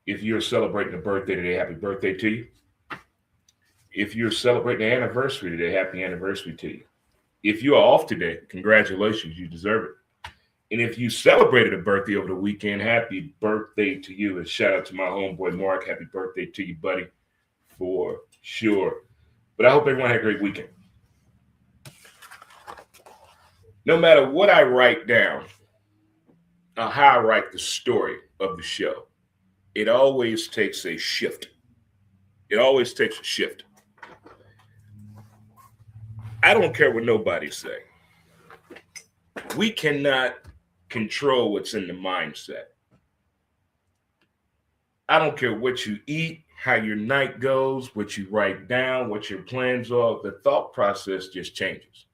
If you're celebrating a birthday today, happy birthday to you. If you're celebrating an anniversary today, happy anniversary to you. If you are off today, congratulations, you deserve it. And if you celebrated a birthday over the weekend, happy birthday to you. And shout out to my homeboy Mark. Happy birthday to you, buddy, for sure. But I hope everyone had a great weekend. No matter what I write down, how I write the story of the show, it always takes a shift. It always takes a shift. I don't care what nobody say. We cannot control what's in the mindset. I don't care what you eat, how your night goes, what you write down, what your plans are. The thought process just changes.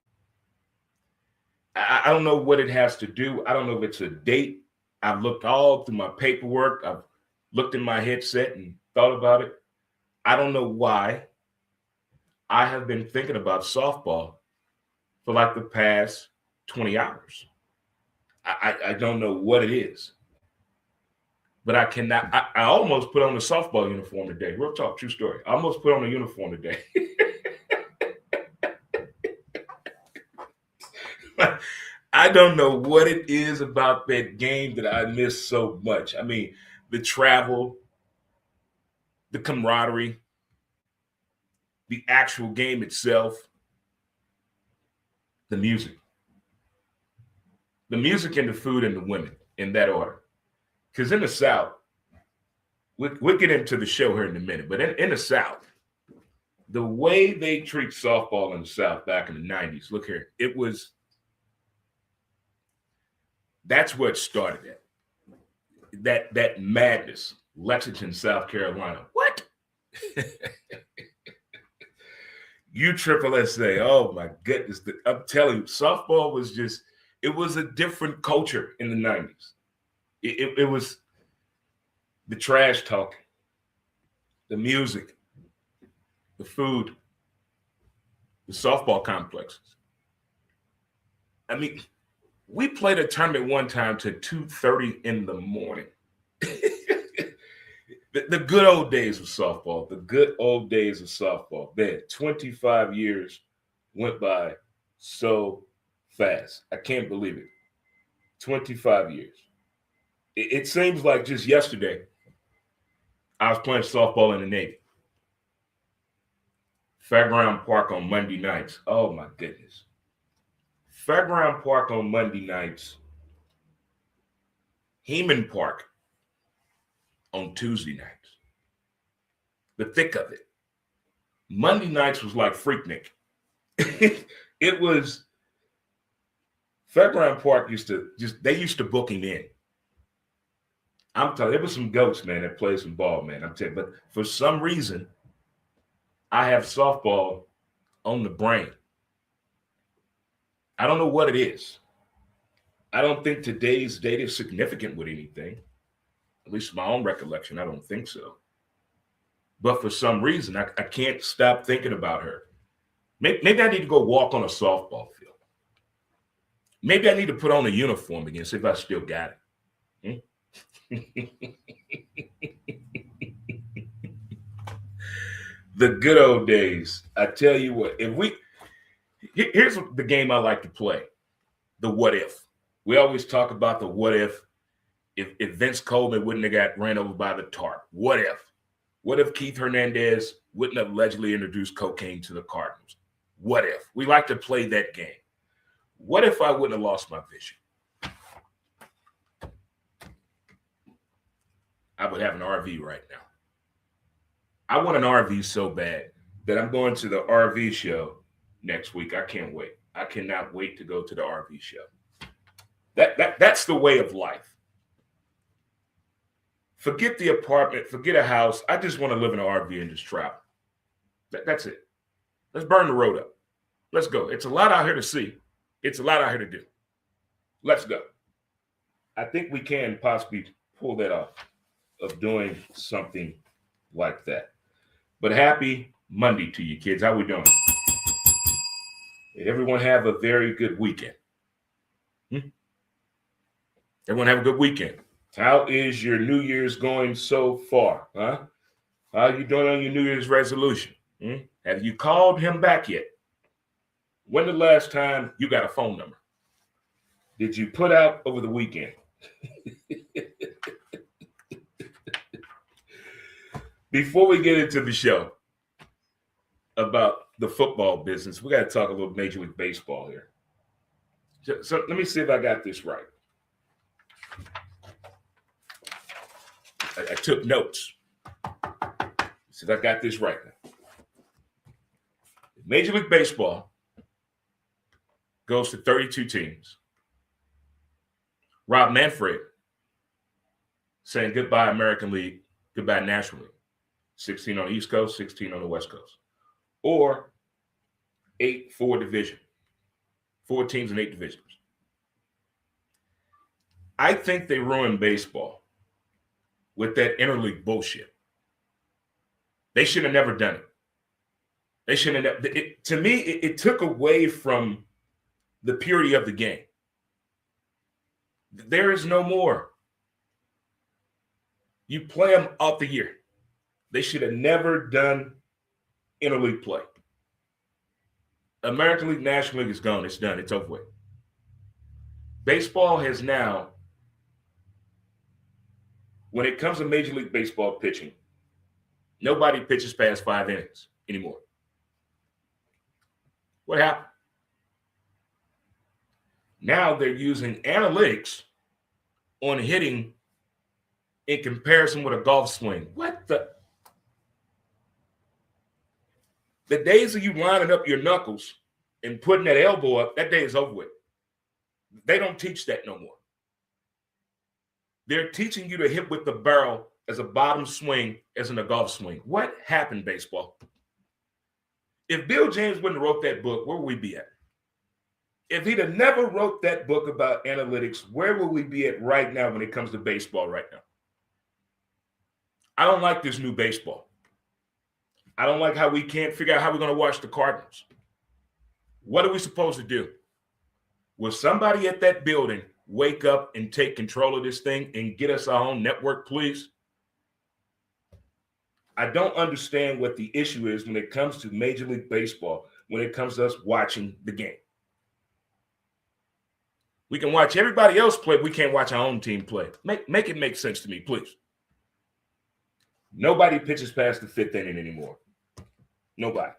I don't know what it has to do. I don't know if it's a date. I've looked all through my paperwork. I've looked in my headset and thought about it. I don't know why. I have been thinking about softball for like the past 20 hours. I don't know what it is. But I cannot. I almost put on a softball uniform today. Real talk, true story. I almost put on a uniform today. I don't know what it is about that game that I miss so much. I mean, the travel, the camaraderie, the actual game itself, the music. The music and the food and the women, in that order. Because in the South, we'll get into the show here in a minute, but in the South, the way they treat softball in the South back in the 90s, look here, that's where it started at. That madness, Lexington, South Carolina. What? USSSA, oh my goodness. I'm telling you, softball was it was a different culture in the 90s. It was the trash talking, the music, the food, the softball complexes. I mean, we played a tournament one time to 2:30 in the morning. the good old days of softball, the good old days of softball. Man, 25 years went by so fast. I can't believe it. 25 years. It seems like just yesterday, I was playing softball in the Navy. Fairground Park on Monday nights. Oh, my goodness. Fairground Park on Monday nights. Heman Park on Tuesday nights. The thick of it. Monday nights was like Freaknik. It was, Fairground Park used to book him in. I'm telling you, there was some goats, man, that played some ball, man. I'm telling you, but for some reason, I have softball on the brain. I don't know what it is. I don't think today's date is significant with anything. At least my own recollection, I don't think so. But for some reason, I can't stop thinking about her. Maybe I need to go walk on a softball field. Maybe I need to put on a uniform again, see if I still got it. The good old days. I tell you what, here's the game I like to play. The what if. We always talk about the what if Vince Coleman wouldn't have got ran over by the tarp. What if? What if Keith Hernandez wouldn't have allegedly introduced cocaine to the Cardinals? What if? We like to play that game. What if I wouldn't have lost my vision? I would have an RV right now. I want an RV so bad that I'm going to the RV show next week. I can't wait. I cannot wait to go to the RV show. That's the way of life. Forget the apartment, forget a house. I just want to live in an RV and just travel. That's it. Let's burn the road up. Let's go. It's a lot out here to see. It's a lot out here to do. Let's go. I think we can possibly pull that off, of doing something like that. But happy Monday to you, kids. How we doing? Everyone have a very good weekend. Everyone have a good weekend. How is your New Year's going so far? Huh? How are you doing on your New Year's resolution? Have you called him back yet? When the last time you got a phone number? Did you put out over the weekend? Before we get into the show about the football business, we got to talk a little Major League Baseball here. So let me see if I got this right. I took notes. See if I got this right now. Major League Baseball goes to 32 teams. Rob Manfred saying goodbye American League, goodbye National League. 16 on the East Coast, 16 on the West Coast. Or 8-4 division. 4 teams and 8 divisions. I think they ruined baseball with that interleague bullshit. They should have never done it. They shouldn't have. To me, it took away from the purity of the game. There is no more. You play them out the year. They should have never done interleague play. American League, National League is gone. It's done. It's over with. Baseball has now, when it comes to Major League Baseball pitching, nobody pitches past 5 innings anymore. What happened? Now they're using analytics on hitting in comparison with a golf swing. What the? The days of you lining up your knuckles and putting that elbow up, that day is over with. They don't teach that no more. They're teaching you to hit with the barrel as a bottom swing as in a golf swing. What happened, baseball? If Bill James wouldn't have wrote that book, where would we be at? If he'd have never wrote that book about analytics, where would we be at right now when it comes to baseball right now? I don't like this new baseball. I don't like how we can't figure out how we're going to watch the Cardinals. What are we supposed to do? Will somebody at that building wake up and take control of this thing and get us our own network, please? I don't understand what the issue is when it comes to Major League Baseball, when it comes to us watching the game. We can watch everybody else play, but we can't watch our own team play. Make it make sense to me, please. Nobody pitches past the 5th inning anymore. Nobody.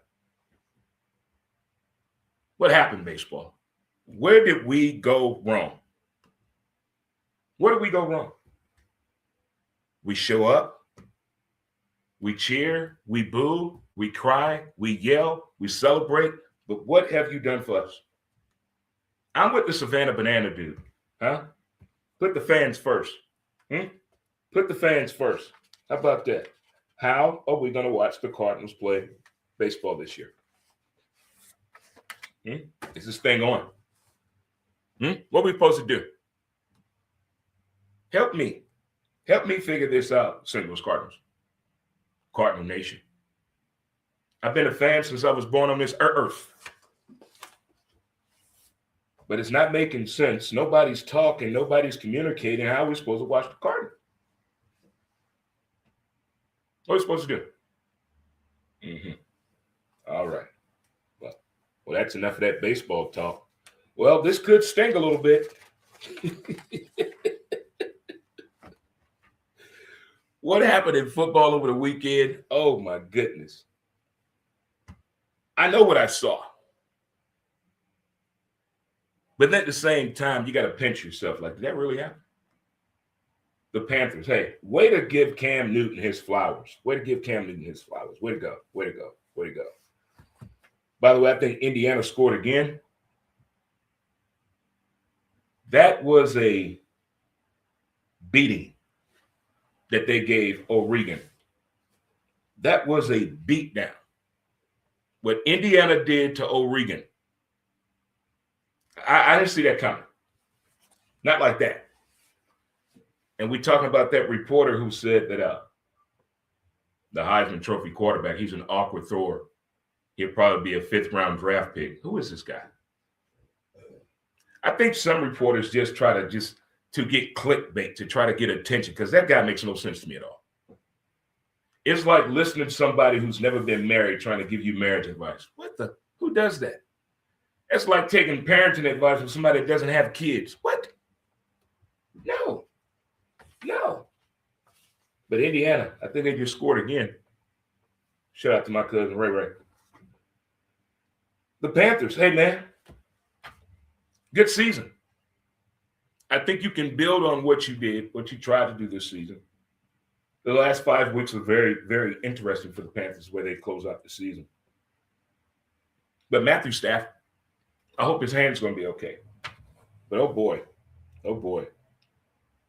What happened, baseball? Where did we go wrong? Where did we go wrong? We show up, we cheer, we boo, we cry, we yell, we celebrate, but what have you done for us? I'm with the Savannah Banana dude, huh? Put the fans first. Put the fans first. How about that? How are we going to watch the Cardinals play baseball this year? Is this thing on? What are we supposed to do? Help me. Help me figure this out, St. Louis Cardinals. Cardinal Nation. I've been a fan since I was born on this earth. But it's not making sense. Nobody's talking. Nobody's communicating. How are we supposed to watch the Cardinals? What are we supposed to do? All right. Well, that's enough of that baseball talk. Well, this could sting a little bit. What happened in football over the weekend? Oh, my goodness. I know what I saw. But at the same time, you got to pinch yourself. Like, did that really happen? The Panthers, hey, way to give Cam Newton his flowers. Way to give Cam Newton his flowers. Way to go. Way to go. Way to go. By the way, I think Indiana scored again. That was a beating that they gave Oregon. That was a beatdown. What Indiana did to Oregon, I didn't see that coming. Not like that. And we're talking about that reporter who said that the Heisman Trophy quarterback, he's an awkward thrower. He'll probably be a 5th-round draft pick. Who is this guy? I think some reporters just try to just to get clickbait, to try to get attention, because that guy makes no sense to me at all. It's like listening to somebody who's never been married trying to give you marriage advice. Who does that? It's like taking parenting advice from somebody that doesn't have kids. What? No. But Indiana, I think they just scored again. Shout out to my cousin Ray Ray. The Panthers, hey man, good season. I think you can build on what you did, what you tried to do this season. The last 5 weeks were very, very interesting for the Panthers, where they close out the season. But Matthew Stafford, I hope his hand's going to be okay. But oh boy.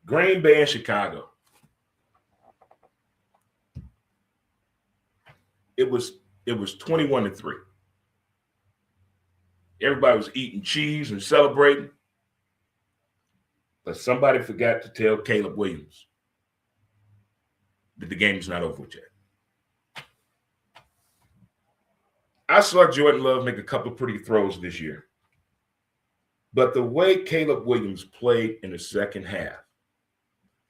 Green Bay and Chicago. It was 21-3. Everybody was eating cheese and celebrating. But somebody forgot to tell Caleb Williams that the game's not over yet. I saw Jordan Love make a couple of pretty throws this year. But the way Caleb Williams played in the second half,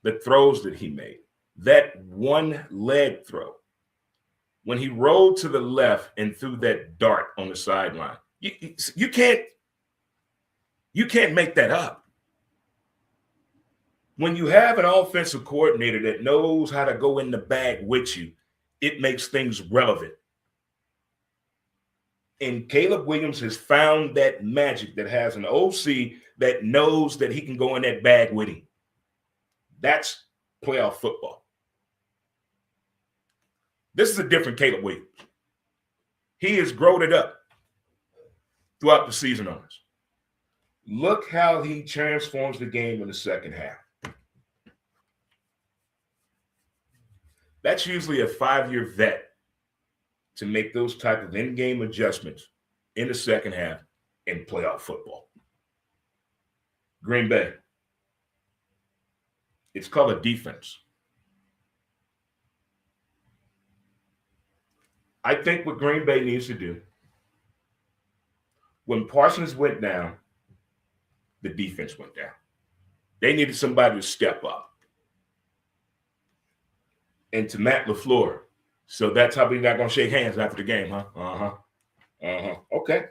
the throws that he made, that one leg throw, when he rolled to the left and threw that dart on the sideline, you can't make that up. When you have an offensive coordinator that knows how to go in the bag with you, it makes things relevant. And Caleb Williams has found that magic that has an OC that knows that he can go in that bag with him. That's playoff football. This is a different Caleb Williams. He has grown it up throughout the season on us. Look how he transforms the game in the second half. That's usually a 5-year vet to make those type of in-game adjustments in the second half in playoff football. Green Bay. It's called a defense. I think what Green Bay needs to do, when Parsons went down, the defense went down. They needed somebody to step up. And to Matt LaFleur. So that's how we're not going to shake hands after the game, huh? Okay.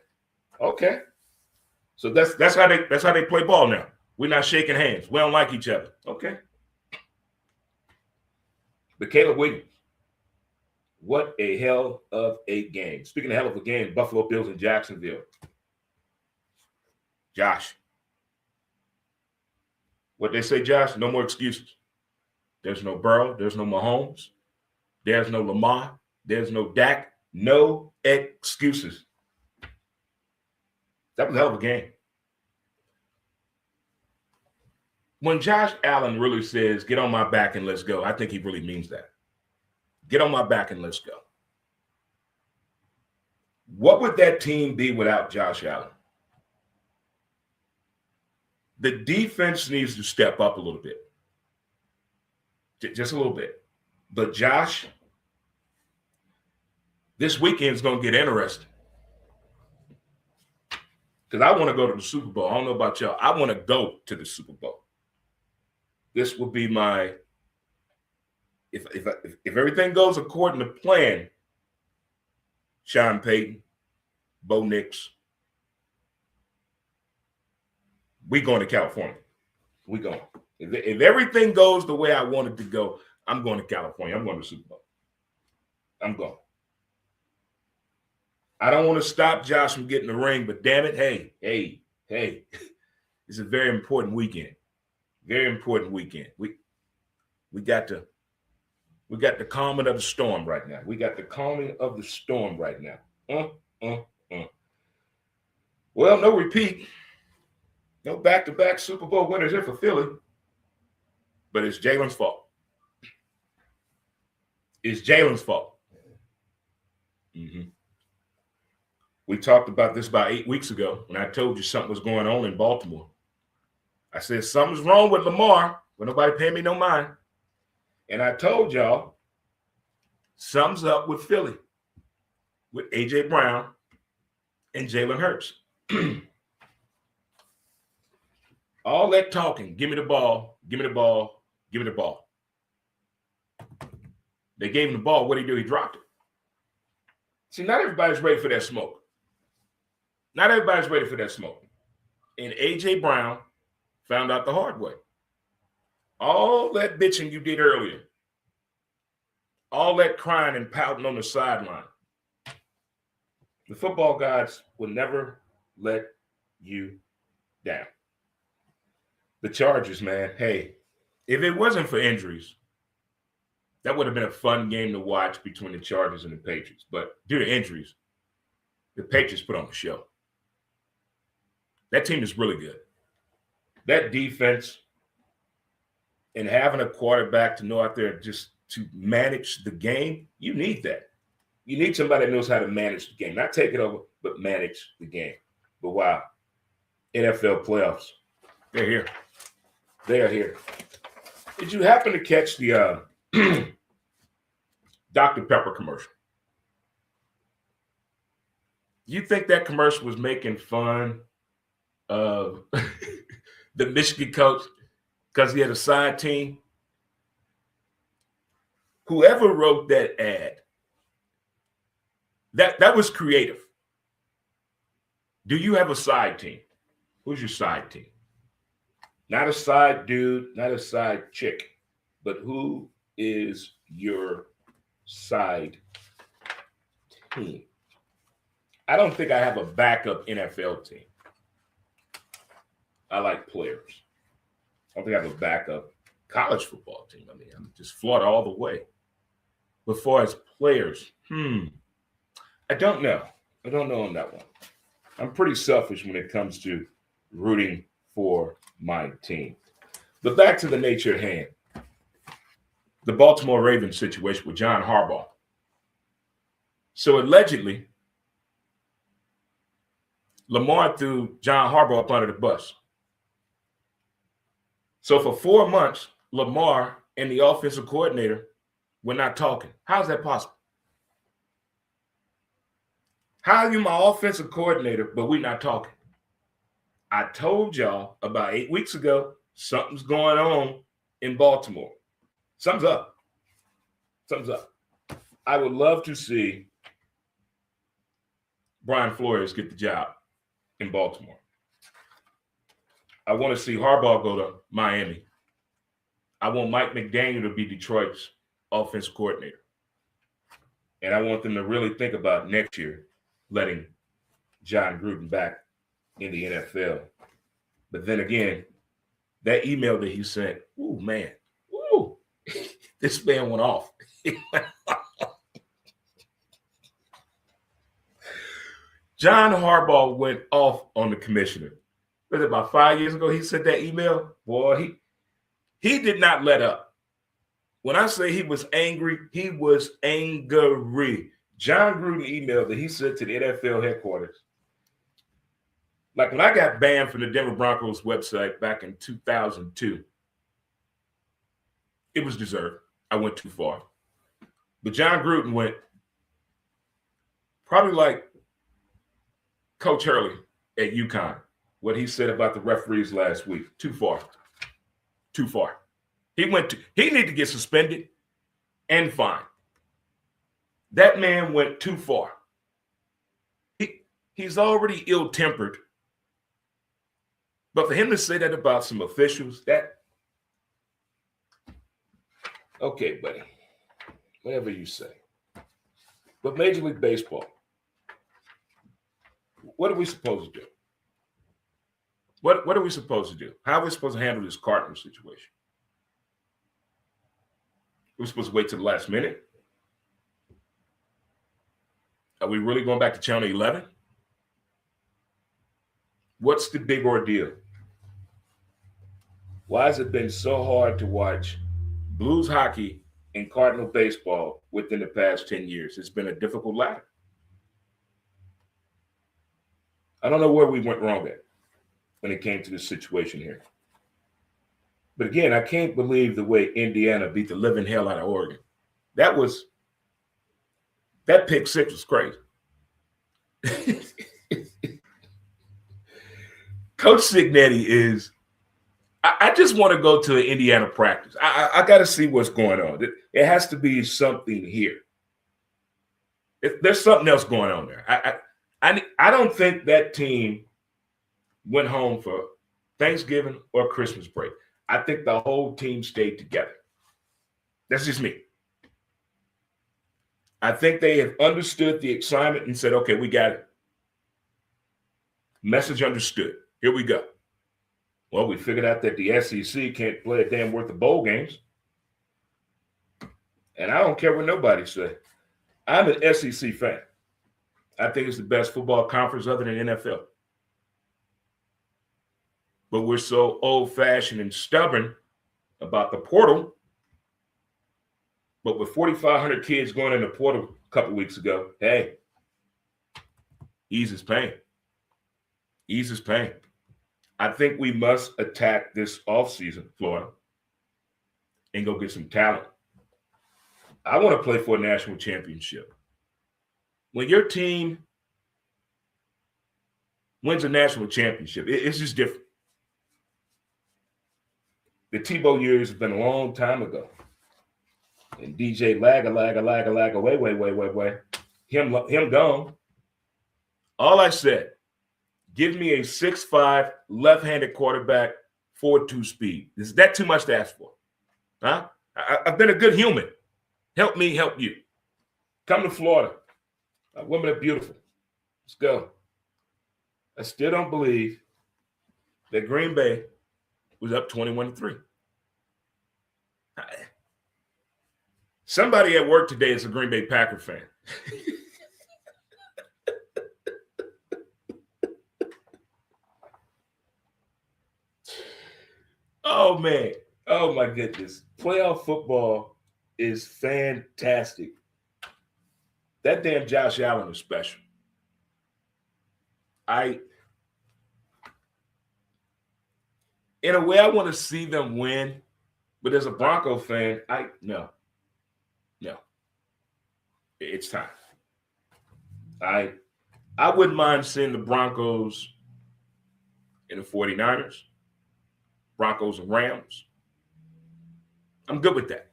So that's how they play ball now. We're not shaking hands. We don't like each other. Okay. But Caleb Williams, what a hell of a game. Speaking of hell of a game, Buffalo Bills in Jacksonville. Josh. What they say, Josh? No more excuses. There's no Burrow. There's no Mahomes. There's no Lamar. There's no Dak. No excuses. That was a hell of a game. When Josh Allen really says, get on my back and let's go, I think he really means that. Get on my back and let's go. What would that team be without Josh Allen? The defense needs to step up a little bit. Just a little bit. But Josh, this weekend's going to get interesting. Because I want to go to the Super Bowl. I don't know about y'all. I want to go to the Super Bowl. This will be my, if everything goes according to plan, Sean Payton, Bo Nix, we going to California. We going. If everything goes the way I want it to go, I'm going to California. I'm going to the Super Bowl. I'm going. I don't want to stop Josh from getting the ring, but damn it, hey, it's a very important weekend. Very important weekend. We got the calming of the storm right now. We got the calming of the storm right now. Well, no repeat. No back-to-back Super Bowl winners here for Philly. But it's Jalen's fault. It's Jalen's fault. We talked about this about 8 weeks ago when I told you something was going on in Baltimore. I said something's wrong with Lamar, but nobody paying me no mind. And I told y'all something's up with Philly, with A.J. Brown and Jalen Hurts. All that talking, give me the ball, give me the ball, give me the ball. They gave him the ball. What did he do? He dropped it. See, not everybody's ready for that smoke. Not everybody's ready for that smoke. And A.J. Brown found out the hard way. All that bitching you did earlier, all that crying and pouting on the sideline, the football gods will never let you down. The Chargers, man, hey, if it wasn't for injuries, that would have been a fun game to watch between the Chargers and the Patriots. But due to injuries, the Patriots put on the show. That team is really good. That defense and having a quarterback to know out there just to manage the game, you need that. You need somebody that knows how to manage the game. Not take it over, but manage the game. But wow, NFL playoffs, they're here. They are here. Did you happen to catch the Dr. Pepper commercial? You think that commercial was making fun of the Michigan coach because he had a side team? Whoever wrote that ad, that was creative. Do you have a side team? Who's your side team? Not a side dude, not a side chick, but who is your side team? I don't think I have a backup NFL team. I like players. I don't think I have a backup college football team. I mean, I'm just Florida all the way. But as far as players, I don't know. I don't know on that one. I'm pretty selfish when it comes to rooting for my team. But back to the nature at hand. The Baltimore Ravens situation with John Harbaugh. So allegedly, Lamar threw John Harbaugh up under the bus. So for 4 months, Lamar and the offensive coordinator were not talking. How is that possible? How are you my offensive coordinator, but we're not talking? I told y'all about 8 weeks ago, something's going on in Baltimore. Something's up. Something's up. I would love to see Brian Flores get the job in Baltimore. I want to see Harbaugh go to Miami. I want Mike McDaniel to be Detroit's offensive coordinator. And I want them to really think about next year letting John Gruden back in the NFL. But then again, that email that he sent, ooh, man, ooh, this man went off. John Harbaugh went off on the commissioner. Was it about 5 years ago he sent that email? Boy, he did not let up. When I say he was angry, he was angry. John Gruden email that he sent to the NFL headquarters. Like when I got banned from the Denver Broncos website back in 2002, it was deserved. I went too far. But John Gruden went probably like Coach Hurley at UConn, what he said about the referees last week. Too far. Too far. He needed to get suspended and fined. That man went too far. He's already ill-tempered. But for him to say that about some officials, okay, buddy. Whatever you say. But Major League Baseball, what are we supposed to do? What are we supposed to do? How are we supposed to handle this Cardinals situation? We're supposed to wait till the last minute? Are we really going back to Channel 11? What's the big ordeal? Why has it been so hard to watch Blues hockey and Cardinal baseball within the past 10 years? It's been a difficult ladder. I don't know where we went wrong at when it came to this situation here. But again, I can't believe the way Indiana beat the living hell out of Oregon. That pick six was crazy. Coach Cignetti is I just want to go to an Indiana practice. I got to see what's going on. It has to be something here. There's something else going on there. I don't think that team went home for Thanksgiving or Christmas break. I think the whole team stayed together. That's just me. I think they have understood the excitement and said, okay, we got it. Message understood. Here we go. Well, we figured out that the SEC can't play a damn worth of bowl games. And I don't care what nobody says. I'm an SEC fan. I think it's the best football conference other than NFL. But we're so old-fashioned and stubborn about the portal. But with 4,500 kids going in the portal a couple weeks ago, hey, eases pain. Eases pain. I think we must attack this offseason, Florida, and go get some talent. I want to play for a national championship. When your team wins a national championship, it's just different. The Tebow years have been a long time ago. And DJ lagger, way. Him gone. All I said, give me a 6'5", left-handed quarterback, 4.2 speed. Is that too much to ask for? Huh? I've been a good human. Help me, help you. Come to Florida. Women are beautiful. Let's go. I still don't believe that Green Bay was up 21-3. Somebody at work today is a Green Bay Packer fan. Oh, man. Oh, my goodness. Playoff football is fantastic. That damn Josh Allen is special. In a way, I want to see them win, but as a Bronco fan, no. It's time. I wouldn't mind seeing the Broncos and the 49ers, Broncos and Rams. I'm good with that.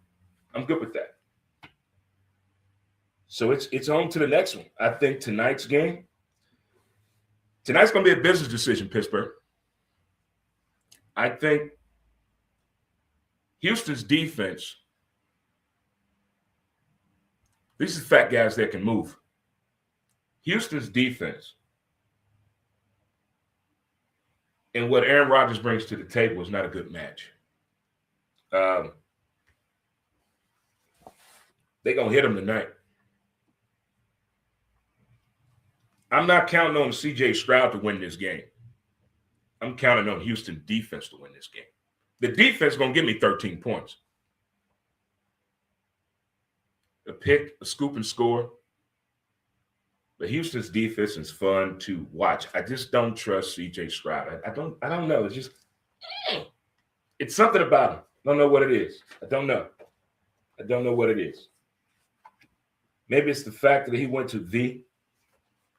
So it's on to the next one. I think tonight's going to be a business decision, Pittsburgh. I think Houston's defense, these are fat guys that can move. Houston's defense and what Aaron Rodgers brings to the table is not a good match. They're going to hit him tonight. I'm not counting on C.J. Stroud to win this game. I'm counting on Houston defense to win this game. The defense is going to give me 13 points. A pick, a scoop, and score. But Houston's defense is fun to watch. I just don't trust C.J. Stroud. I don't know. It's something about him. I don't know what it is. I don't know what it is. Maybe it's the fact that he went to the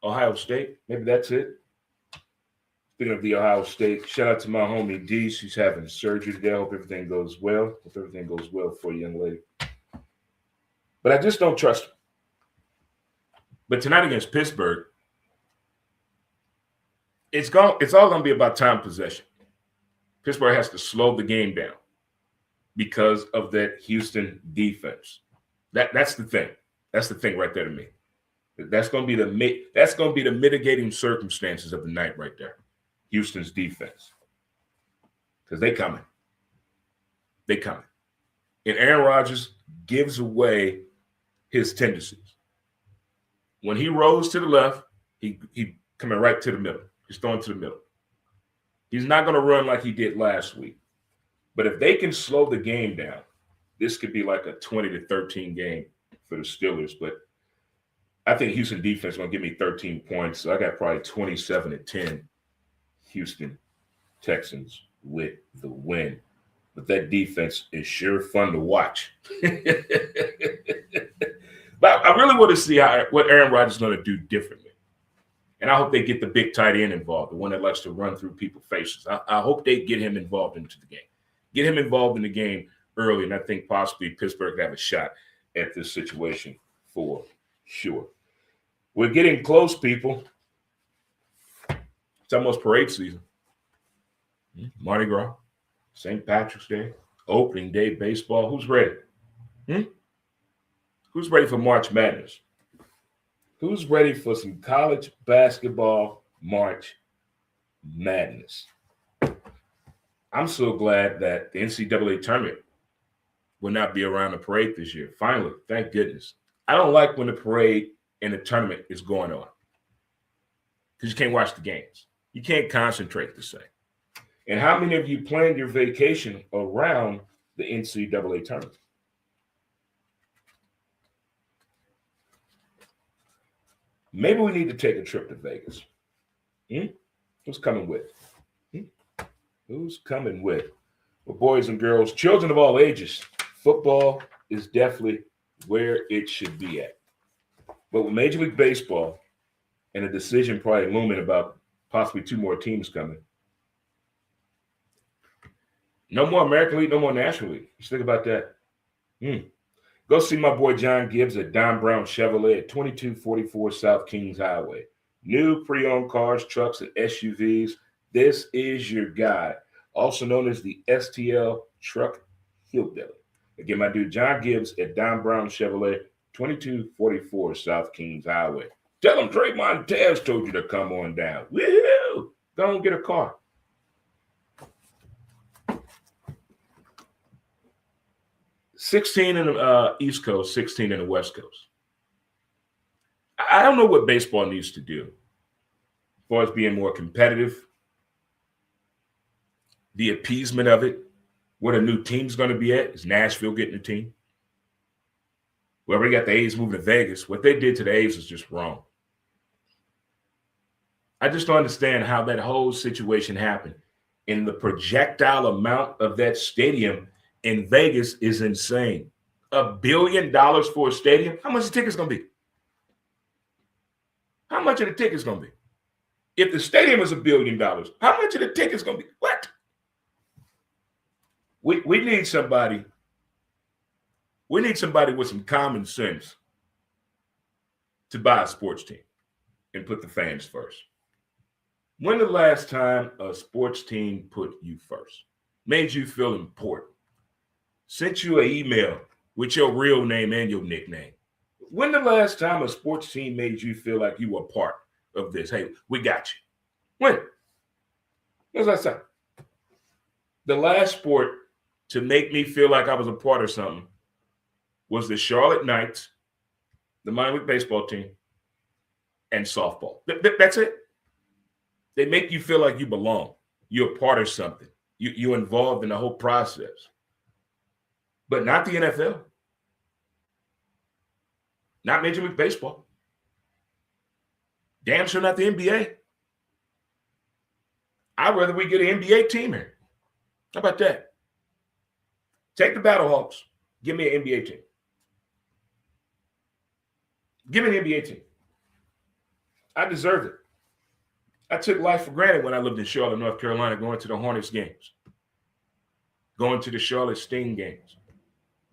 Ohio State. Maybe that's it. Speaking of the Ohio State, shout out to my homie D. She's having surgery today. I hope everything goes well. Hope everything goes well for you, young lady. But I just don't trust him. But tonight against Pittsburgh, it's all going to be about time possession. Pittsburgh has to slow the game down because of that Houston defense. That's the thing. That's the thing right there to me. That's going to be the mitigating circumstances of the night right there. Houston's defense. Because they coming. And Aaron Rodgers gives away his tendencies. When he rolls to the left, he coming right to the middle. He's throwing to the middle. He's not going to run like he did last week. But if they can slow the game down, this could be like a 20-13 game for the Steelers. But I think Houston defense is going to give me 13 points. So I got probably 27-10 Houston Texans with the win. But that defense is sure fun to watch. But I really want to see what Aaron Rodgers is going to do differently. And I hope they get the big tight end involved, the one that likes to run through people's faces. I hope they get him involved into the game. Get him involved in the game early, and I think possibly Pittsburgh have a shot at this situation for sure. We're getting close, people. It's almost parade season. Mardi Gras, St. Patrick's Day, opening day baseball. Who's ready? Who's ready for March Madness? Who's ready for some college basketball March Madness? I'm so glad that the NCAA tournament will not be around the parade this year. Finally, thank goodness. I don't like when the parade and the tournament is going on because you can't watch the games. You can't concentrate the same. And how many of you planned your vacation around the NCAA tournament? Maybe we need to take a trip to Vegas. Who's coming with? Who's coming with? Well, boys and girls, children of all ages, football is definitely where it should be at. But with Major League Baseball and a decision probably looming about possibly 2 more teams coming, no more American League, no more National League. Just think about that. Go see my boy John Gibbs at Don Brown Chevrolet at 2244 South Kings Highway. New pre-owned cars, trucks, and SUVs. This is your guy, also known as the STL Truck Hillbilly. Again, my dude John Gibbs at Don Brown Chevrolet, 2244 South Kings Highway. Tell him Trey Montez told you to come on down. Woo! Go and get a car. $16 in the East Coast, 16 in the West Coast. I don't know what baseball needs to do as far as being more competitive, the appeasement of it, where the new team's going to be at. Is Nashville getting a team? Well, we got the A's moving to Vegas. What they did to the A's is just wrong. I just don't understand how that whole situation happened. And the projectile amount of that stadium in Vegas is insane. $1 billion for a stadium? How much the ticket's going to be? How much of the ticket's going to be? If the stadium is $1 billion, how much of the ticket's going to be? What? We need somebody. We need somebody with some common sense to buy a sports team and put the fans first. When the last time a sports team put you first, made you feel important, sent you an email with your real name and your nickname? When the last time a sports team made you feel like you were part of this? Hey, we got you. When? When's last time? The last sport to make me feel like I was a part of something was the Charlotte Knights, the minor league baseball team, and softball. That's it. They make you feel like you belong. You're a part of something. You're involved in the whole process. But not the NFL. Not Major League Baseball. Damn sure not the NBA. I'd rather we get an NBA team here. How about that? Take the Battlehawks. Give me an NBA team. Give me an NBA team. I deserve it. I took life for granted when I lived in Charlotte, North Carolina, going to the Hornets games, going to the Charlotte Sting games,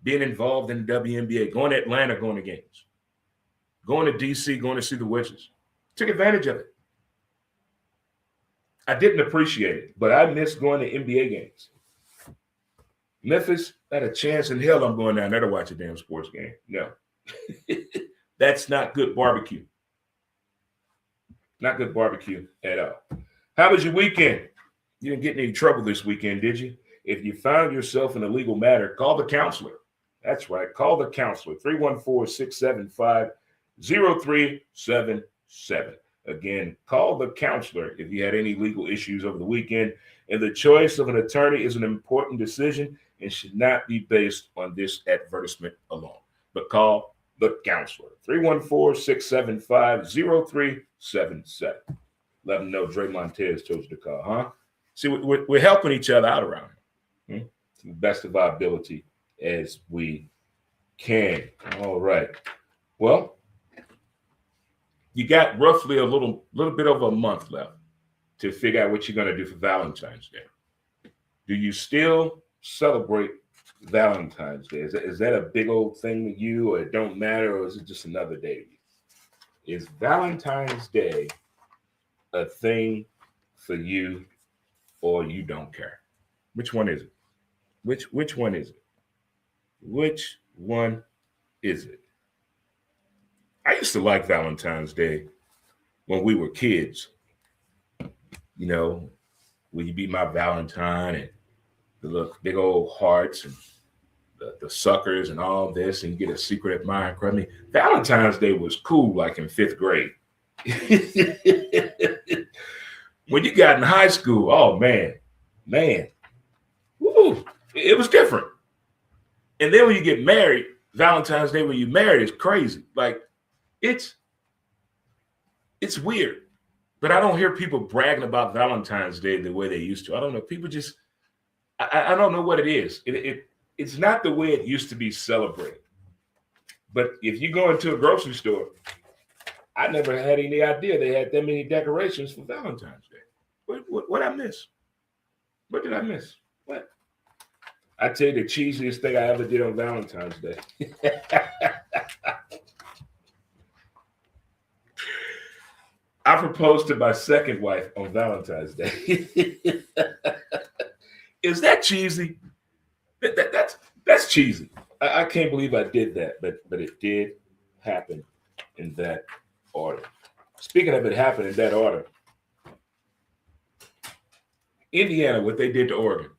being involved in the WNBA, going to Atlanta, going to games, going to D.C., going to see the Wizards. Took advantage of it. I didn't appreciate it, but I missed going to NBA games. Memphis had a chance in hell I'm going down there to watch a damn sports game. No. That's not good barbecue. Not good barbecue at all. How was your weekend? You didn't get in any trouble this weekend, did you? If you found yourself in a legal matter, call the counselor. That's right. Call the counselor. 314-675-0377. Again, call the counselor if you had any legal issues over the weekend. And the choice of an attorney is an important decision and should not be based on this advertisement alone. But call the counselor. 314-675-0377. Let them know Dre Montez told you to call, huh? See, we're helping each other out around here. To the best of our ability as we can. All right. Well, You got roughly a little bit over a month left to figure out what you're going to do for Valentine's Day. Do you still celebrate Valentine's Day? Is that a big old thing to you, or it don't matter, or is it just another day to you? Is Valentine's Day a thing for you, or you don't care? Which one is it? Which one is it? Which one is it? I used to like Valentine's Day when we were kids. You know, will you be my Valentine, and the little big old hearts and the suckers and all this, and you get a secret admirer. I mean, Valentine's Day was cool like in 5th grade. When you got in high school, oh man, woo, it was different. And then when you get married, Valentine's Day when you married is crazy. Like it's weird. But I don't hear people bragging about Valentine's Day the way they used to. I don't know. People just, I don't know what it is. It's not the way it used to be celebrated. But if you go into a grocery store, I never had any idea they had that many decorations for Valentine's Day. What I miss? What did I miss? What? I tell you the cheesiest thing I ever did on Valentine's Day. I proposed to my second wife on Valentine's Day. Is that cheesy? That's cheesy. I can't believe I did that, but it did happen in that order. Speaking of it happened in that order, Indiana, what they did to Oregon,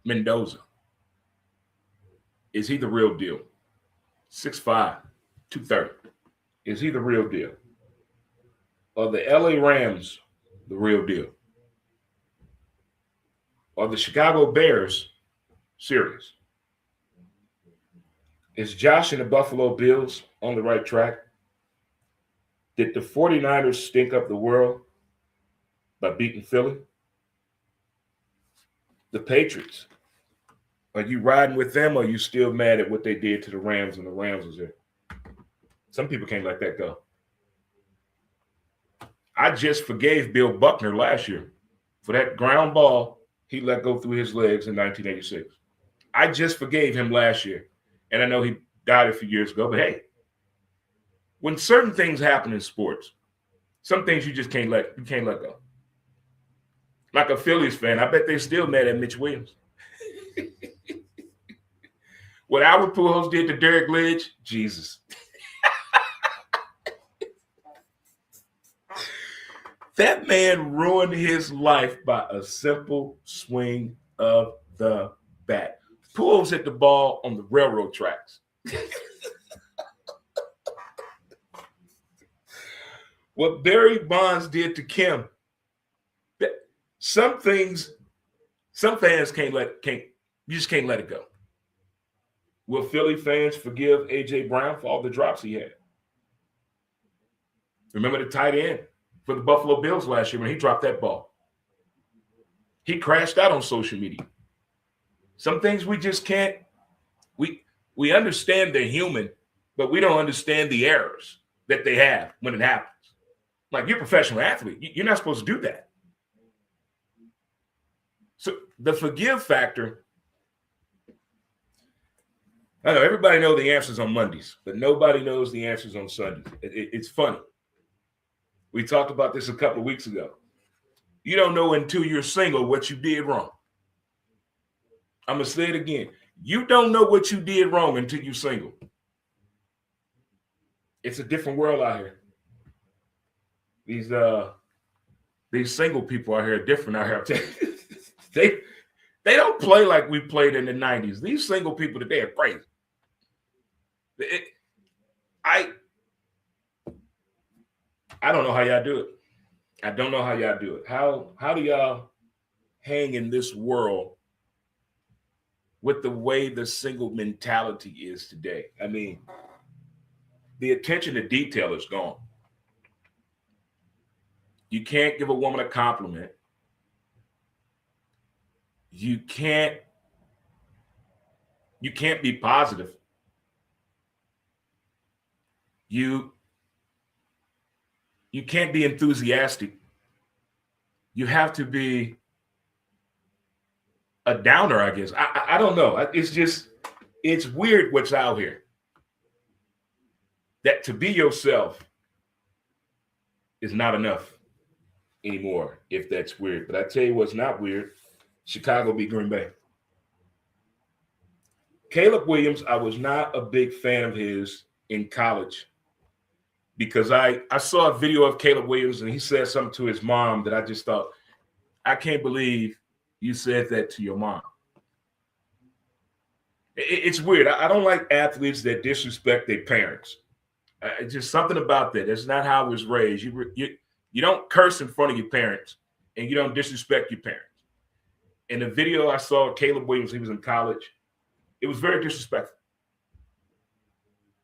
Mendoza, is he the real deal? 6'5", 230. Is he the real deal? Are the LA Rams the real deal? Are the Chicago Bears serious? Is Josh and the Buffalo Bills on the right track? Did the 49ers stink up the world by beating Philly? The Patriots, are you riding with them, or are you still mad at what they did to the Rams and the Rams was there? Some people can't let that go. I just forgave Bill Buckner last year for that ground ball he let go through his legs in 1986. I just forgave him last year. And I know he died a few years ago, but hey, when certain things happen in sports, some things you just can't let go. Like a Phillies fan, I bet they're still mad at Mitch Williams. What Albert Pujols did to Derek Lidge, Jesus. That man ruined his life by a simple swing of the bat. Pujols hit the ball on the railroad tracks. What Barry Bonds did to Kim, some things, some fans you just can't let it go. Will Philly fans forgive A.J. Brown for all the drops he had? Remember the tight end for the Buffalo Bills last year when he dropped that ball? He crashed out on social media. Some things we just can't, we understand they're human, but we don't understand the errors that they have when it happens. Like, you're a professional athlete. You're not supposed to do that. So the forgive factor, I know everybody knows the answers on Mondays, but nobody knows the answers on Sundays. It's funny. We talked about this a couple of weeks ago. You don't know until you're single what you did wrong. I'm going to say it again. You don't know what you did wrong until you're single. It's a different world out here. These single people out here are different out here. They don't play like we played in the 90s. These single people today are crazy. I don't know how y'all do it. I don't know how y'all do it. How do y'all hang in this world with the way the single mentality is today? I mean, the attention to detail is gone. You can't give a woman a compliment. You can't be positive. You You can't be enthusiastic. You have to be a downer, I guess. I don't know. It's weird what's out here. That to be yourself is not enough anymore, if that's weird. But I tell you what's not weird. Chicago beat Green Bay. Caleb Williams, I was not a big fan of his in college because I saw a video of Caleb Williams and he said something to his mom that I just thought, I can't believe you said that to your mom. It's weird. I don't like athletes that disrespect their parents. It's just something about that. That's not how I was raised. You don't curse in front of your parents and you don't disrespect your parents. In the video I saw Caleb Williams, he was in college. It was very disrespectful.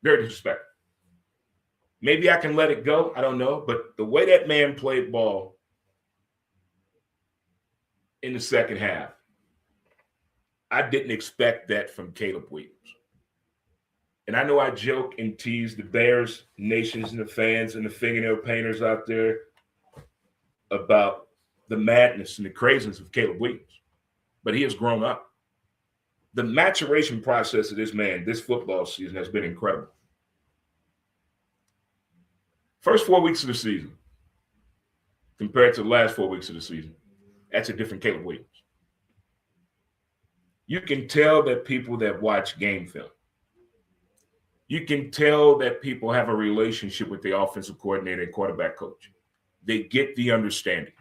Very disrespectful. Maybe I can let it go. I don't know. But the way that man played ball in the second half, I didn't expect that from Caleb Williams. And I know I joke and tease the Bears, nations, and the fans and the fingernail painters out there about the madness and the craziness of Caleb Williams. But he has grown up. The maturation process of this man, this football season, has been incredible. First 4 weeks of the season compared to the last 4 weeks of the season, that's a different Caleb Williams. You can tell that people that watch game film, you can tell that people have a relationship with the offensive coordinator and quarterback coach. They get the understanding.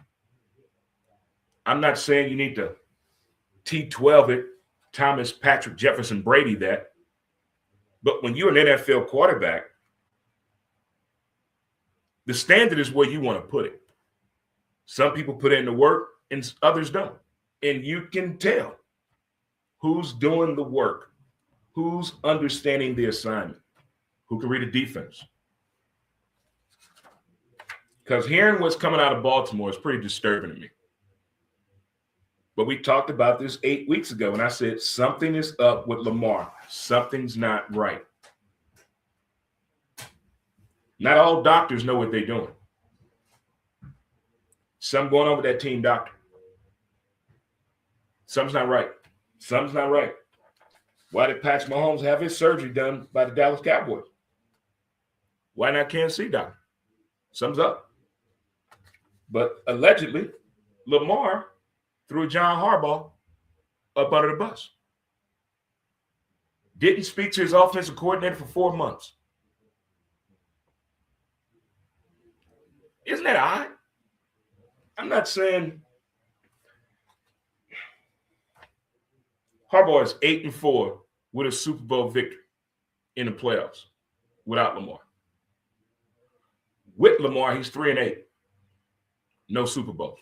I'm not saying you need to T12 it, Thomas, Patrick, Jefferson, Brady that. But when you're an NFL quarterback, the standard is where you want to put it. Some people put in the work and others don't. And you can tell who's doing the work, who's understanding the assignment, who can read a defense. Because hearing what's coming out of Baltimore is pretty disturbing to me. But we talked about this 8 weeks ago, and I said something is up with Lamar. Something's not right. Not all doctors know what they're doing. Something going on with that team doctor. Something's not right. Something's not right. Why did Patrick Mahomes have his surgery done by the Dallas Cowboys? Why not Kansas City doctor? Something's up. But allegedly, Lamar threw John Harbaugh up under the bus. Didn't speak to his offensive coordinator for 4 months. Isn't that odd? I'm not saying Harbaugh is 8-4 with a Super Bowl victory in the playoffs without Lamar. With Lamar, he's 3-8. No Super Bowl.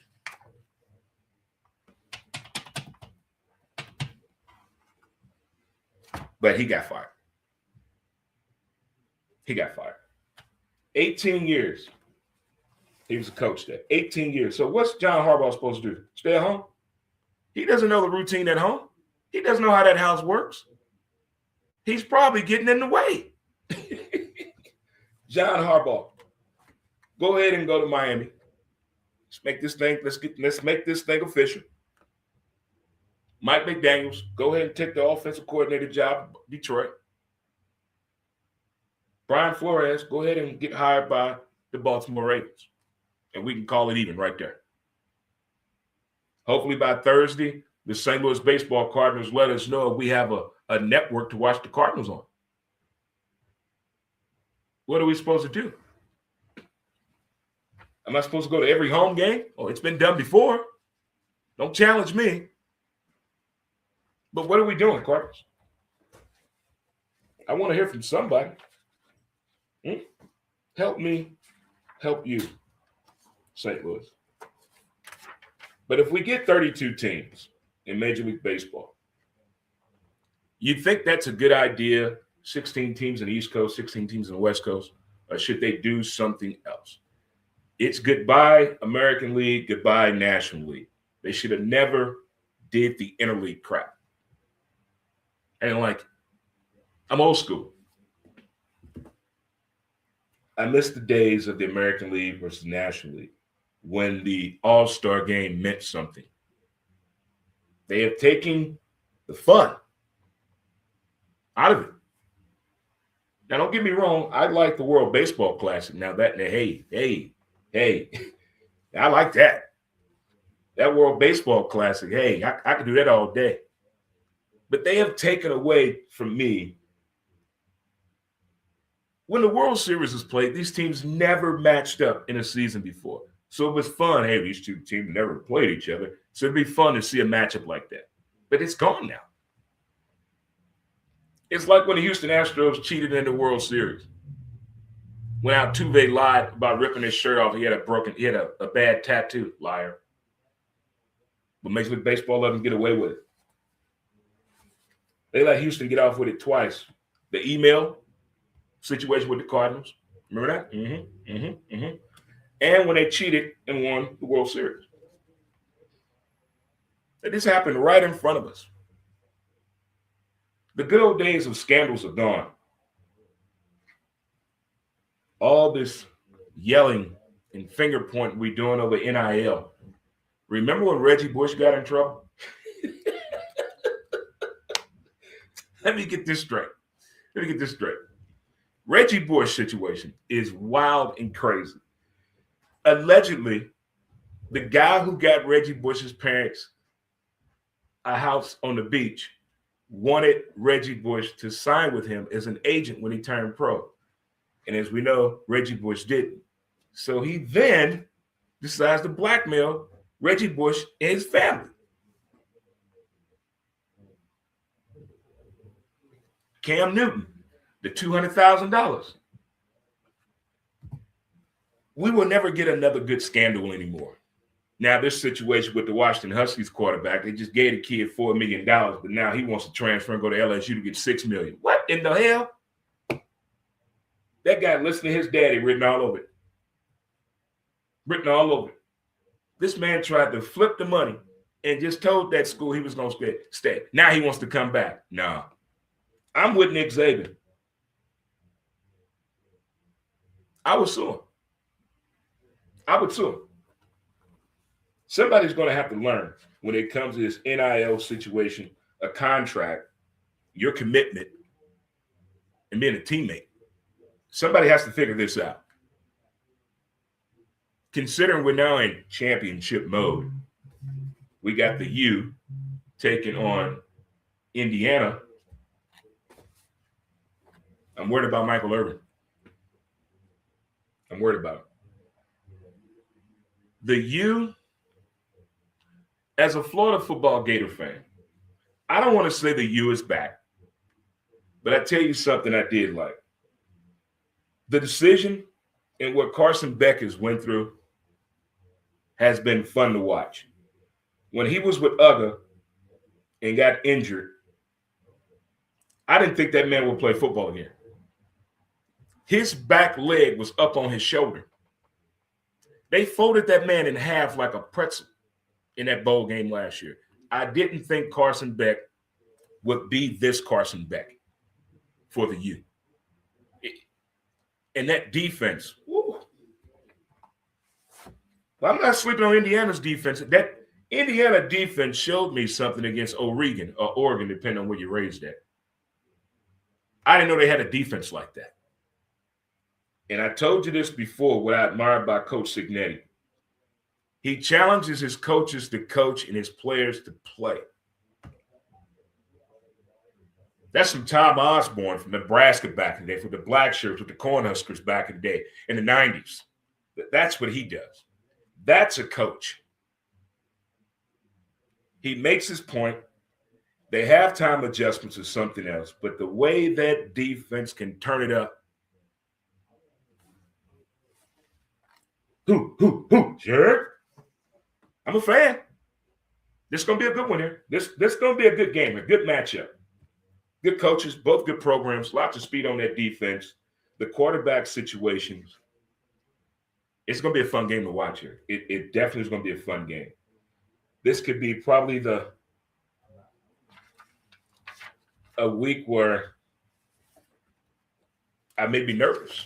But he got fired. He got fired. 18 years. He was a coach there. 18 years. So what's John Harbaugh supposed to do? Stay at home? He doesn't know the routine at home. He doesn't know how that house works. He's probably getting in the way. John Harbaugh, go ahead and go to Miami. Let's make this thing. Let's make this thing official. Mike McDaniels, go ahead and take the offensive coordinator job, Detroit. Brian Flores, go ahead and get hired by the Baltimore Ravens. And we can call it even right there. Hopefully by Thursday, the St. Louis Baseball Cardinals let us know if we have a network to watch the Cardinals on. What are we supposed to do? Am I supposed to go to every home game? Oh, it's been done before. Don't challenge me. But what are we doing, Cardinals? I want to hear from somebody. Help me, help you, St. Louis. But if we get 32 teams in Major League Baseball, you think that's a good idea, 16 teams in the East Coast, 16 teams in the West Coast, or should they do something else? It's goodbye American League, goodbye National League. They should have never did the interleague crap. And like, I'm old school. I miss the days of the American League versus National League when the All-Star game meant something. They have taken the fun out of it. Now, don't get me wrong. I like the World Baseball Classic. Now, hey, I like that. That World Baseball Classic, hey, I could do that all day. But they have taken away from me. When the World Series was played, these teams never matched up in a season before. So it was fun. Hey, these two teams never played each other. So it'd be fun to see a matchup like that. But it's gone now. It's like when the Houston Astros cheated in the World Series. When Altuve lied about ripping his shirt off, he had a bad tattoo, liar. But Major League Baseball let him get away with it. They let Houston get off with it twice. The email situation with the Cardinals. Remember that? And when they cheated and won the World Series. This happened right in front of us. The good old days of scandals are gone. All this yelling and finger pointing we doing over NIL. Remember when Reggie Bush got in trouble? Let me get this straight. Reggie Bush situation is wild and crazy. Allegedly, the guy who got Reggie Bush's parents a house on the beach wanted Reggie Bush to sign with him as an agent when he turned pro. And as we know, Reggie Bush didn't. So he then decides to blackmail Reggie Bush and his family. Cam Newton, the $200,000. We will never get another good scandal anymore. Now, this situation with the Washington Huskies quarterback, they just gave the kid $4 million, but now he wants to transfer and go to LSU to get $6 million. What in the hell? That guy listened to his daddy written all over it. This man tried to flip the money and just told that school he was going to stay. Now he wants to come back. No. I'm with Nick Saban. I would sue him. Somebody's going to have to learn when it comes to this NIL situation, a contract, your commitment, and being a teammate. Somebody has to figure this out. Considering we're now in championship mode, we got the U taking on Indiana. I'm worried about Michael Irvin. I'm worried about him. The U, as a Florida football Gator fan, I don't want to say the U is back, but I tell you something I did like. The decision and what Carson Beck has went through has been fun to watch. When he was with UGA and got injured, I didn't think that man would play football again. His back leg was up on his shoulder. They folded that man in half like a pretzel in that bowl game last year. I didn't think Carson Beck would be this Carson Beck for the U. And that defense, woo. Well, I'm not sleeping on Indiana's defense. That Indiana defense showed me something against Oregon, or Oregon, depending on where you raised at. I didn't know they had a defense like that. And I told you this before, what I admired by Coach Cignetti. He challenges his coaches to coach and his players to play. That's from Tom Osborne from Nebraska back in the day, from the Black Shirts with the Cornhuskers back in the day, in the 90s. That's what he does. That's a coach. He makes his point. They have time adjustments or something else, but the way that defense can turn it up. Jared? I'm a fan. This is going to be a good one here. This is going to be a good game, a good matchup. Good coaches, both good programs, lots of speed on that defense. The quarterback situations. It's going to be a fun game to watch here. It definitely is going to be a fun game. This could be probably a week where I may be nervous.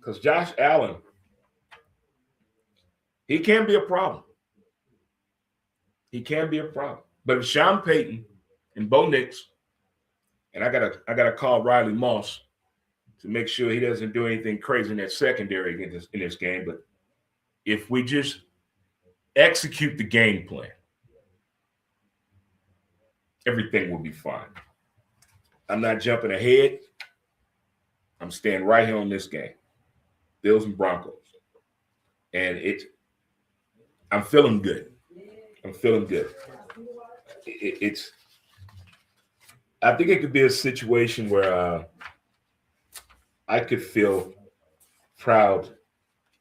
Because Josh Allen, he can be a problem. He can be a problem. But if Sean Payton and Bo Nix, and I gotta call Riley Moss to make sure he doesn't do anything crazy in that secondary in this game. But if we just execute the game plan, everything will be fine. I'm not jumping ahead. I'm staying right here on this game. Bills and Broncos. And I'm feeling good. I'm feeling good. I think it could be a situation where I could feel proud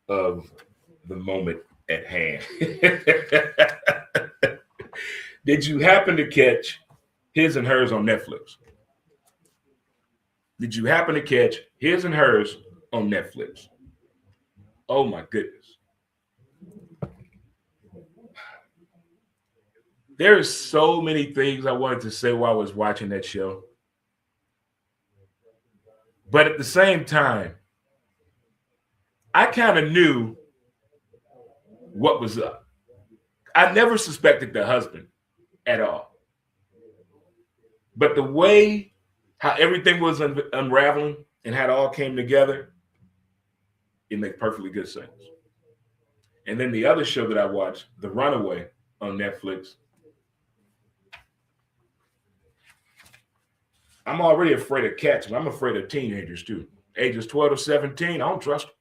of the moment at hand. Did you happen to catch His and Hers on Netflix? Did you happen to catch His and Hers on Netflix? Oh my goodness. There's so many things I wanted to say while I was watching that show. But at the same time, I kind of knew what was up. I never suspected the husband at all. But the way how everything was unraveling and how it all came together, it makes perfectly good sense. And then the other show that I watched, The Runaway on Netflix, I'm already afraid of cats, but I'm afraid of teenagers too. Ages 12 to 17, I don't trust them.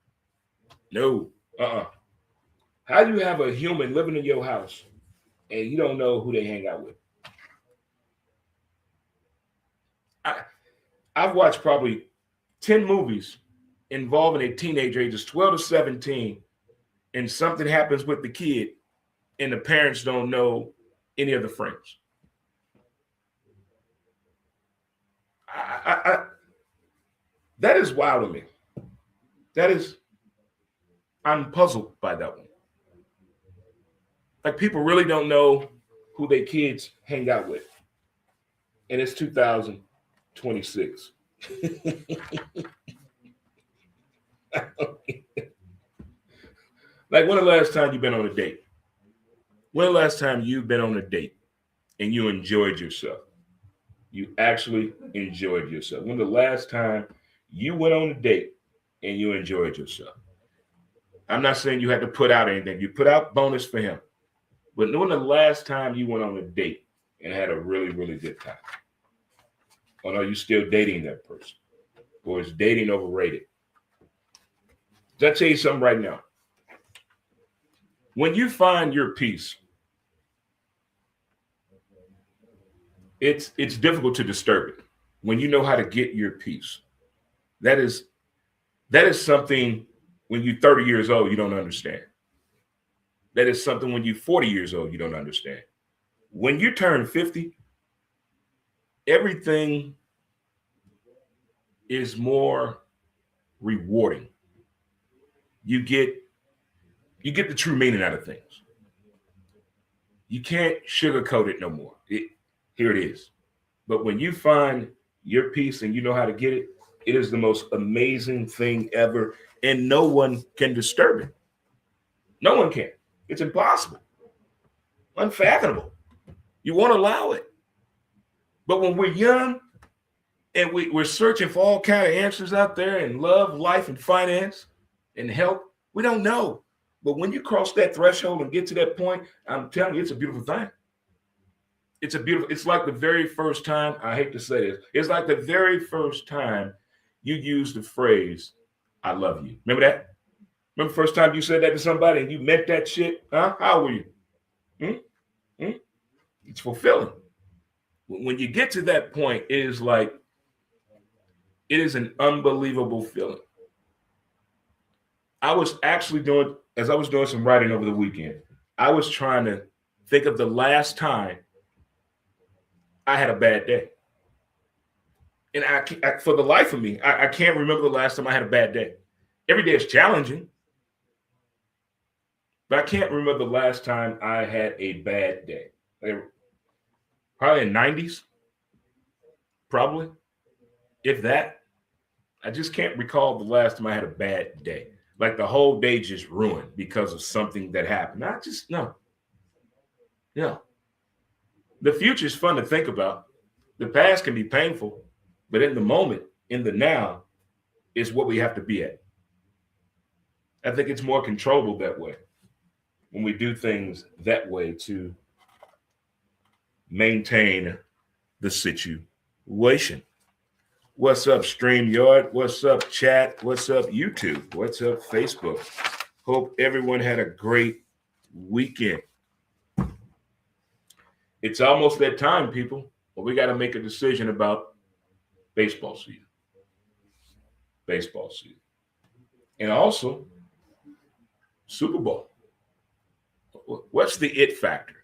No, How do you have a human living in your house and you don't know who they hang out with? I've watched probably 10 movies involving a teenager ages 12 to 17, and something happens with the kid and the parents don't know any of the friends. That is wild to me. I'm puzzled by that one. Like, people really don't know who their kids hang out with. And it's 2026. Like, when the last time you've been on a date? When the last time you've been on a date and you enjoyed yourself? You actually enjoyed yourself. When the last time you went on a date and you enjoyed yourself? I'm not saying you had to put out anything. You put out bonus for him. But when the last time you went on a date and had a really, really good time? Or are you still dating that person? Or is dating overrated? I'll tell you something right now. When you find your peace, it's difficult to disturb it. When you know how to get your peace, that is something when you're 30 years old you don't understand. That is something when you're 40 years old you don't understand. When you turn 50, everything is more rewarding. You get the true meaning out of things. You can't sugarcoat it no more. Here it is. But when you find your peace and you know how to get it, it is the most amazing thing ever, and no one can disturb it. No one can. It's impossible. Unfathomable. You won't allow it. But when we're young and we're searching for all kind of answers out there in love, life, and finance and health, we don't know. But when you cross that threshold and get to that point, I'm telling you, it's a beautiful thing. It's like the very first time, I hate to say this, it's like the very first time you used the phrase, I love you. Remember that? Remember the first time you said that to somebody and you meant that shit? Huh? How were you? It's fulfilling. When you get to that point, it is an unbelievable feeling. I was actually doing some writing over the weekend, I was trying to think of the last time I had a bad day. And I for the life of me, I can't remember the last time I had a bad day. Every day is challenging, but I can't remember the last time I had a bad day. Probably in the 90s, probably, if that. I just can't recall the last time I had a bad day. Like the whole day just ruined because of something that happened. I just no. No. The future is fun to think about. The past can be painful, but in the moment, in the now, is what we have to be at. I think it's more controllable that way when we do things that way to maintain the situation. What's up, StreamYard? What's up, chat? What's up, YouTube? What's up, Facebook? Hope everyone had a great weekend. It's almost that time, people, where we got to make a decision about baseball season. Baseball season. And also, Super Bowl. What's the it factor?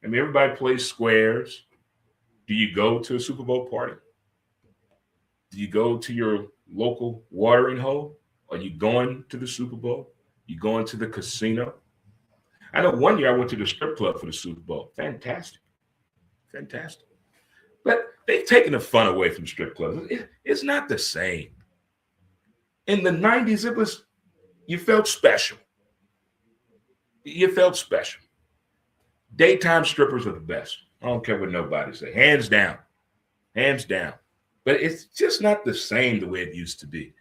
I mean, everybody plays squares. Do you go to a Super Bowl party? Do you go to your local watering hole? Are you going to the Super Bowl? You going to the casino? I know one year I went to the strip club for the Super Bowl. Fantastic. Fantastic. But they've taken the fun away from strip clubs. It's not the same. In the 90s, it was, you felt special. You felt special. Daytime strippers are the best. I don't care what nobody say. Hands down. Hands down. But it's just not the same the way it used to be.